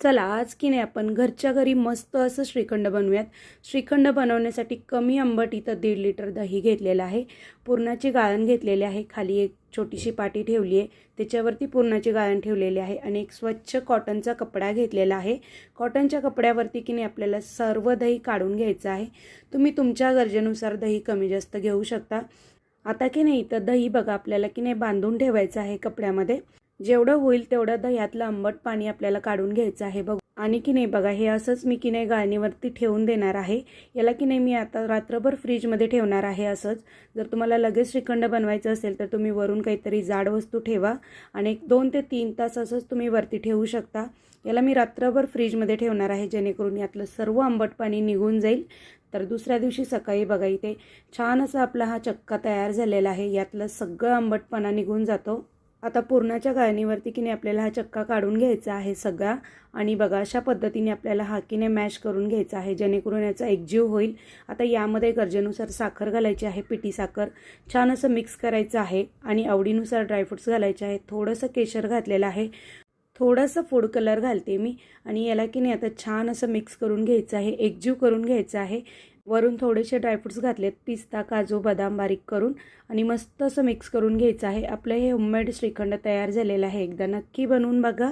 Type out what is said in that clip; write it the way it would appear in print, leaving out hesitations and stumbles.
चला आज की नाही आपण घरच्या घरी मस्त असं श्रीखंड बनवूयात। श्रीखंड बनवण्यासाठी कमी आंबट इथं 1.5 लिटर दही घेतलेलं आहे। पुरणाची गाळण घेतलेली आहे। खाली एक छोटीशी पाटी ठेवली आहे, त्याच्यावरती पुरणाची गाळण ठेवलेली आहे आणि एक स्वच्छ कॉटनचा कपडा घेतलेला आहे। कॉटनच्या कपड्यावरती की नाही आपल्याला सर्व दही काढून घ्यायचं आहे। तुम्ही तुमच्या गरजेनुसार दही कमी जास्त घेऊ शकता। आता की नाही इथं दही बघा आपल्याला की नाही बांधून ठेवायचं आहे कपड्यामध्ये। जेवढं होईल तेवढं दह्यातलं आंबट पाणी आपल्याला काढून घ्यायचं आहे बघ। आणि की नाही बघा हे असंच मी की नाही गाळणीवरती ठेवून देणार आहे। याला की नाही मी आता रात्रभर फ्रीजमध्ये ठेवणार आहे असंच। जर तुम्हाला लगेच श्रीखंड बनवायचं असेल तर तुम्ही वरून काहीतरी जाड वस्तू ठेवा आणि 2 ते 3 तास असंच तुम्ही वरती ठेवू शकता। याला मी रात्रभर फ्रीजमध्ये ठेवणार आहे जेणेकरून यातलं सर्व आंबट पाणी निघून जाईल। तर दुसऱ्या दिवशी सकाळी बघा इथे छान असा आपला हा चक्का तयार झालेला आहे। यातलं सगळं आंबटपणा निघून जातो। आता पुरणाच्या गाळणीवरती की नाही आपल्याला हा चक्का काढून घ्यायचा आहे सगळा आणि बघा अशा पद्धतीने आपल्याला हा की नाही मॅश करून घ्यायचा आहे जेणेकरून याचा एकजीव होईल। आता यामध्ये गरजेनुसार साखर घालायची आहे, पिठी साखर छान असं मिक्स करायचं आहे आणि आवडीनुसार ड्रायफ्रुट्स घालायचे आहेत। थोडंसं केशर घातलेलं आहे, थोडासा फूड कलर घालते मी आणि याला की नाही आता छान असं मिक्स करून घ्यायचं आहे, एकजीव करून घ्यायचं आहे। वरून थोडेसे ड्रायफ्रुट्स घातलेत, पिस्ता, काजू, बदाम बारीक करून आणि मस्त असं मिक्स करून घ्यायचं आहे। आपलं हे होममेड श्रीखंड तयार झालेलं आहे। एकदा नक्की बनवून बघा।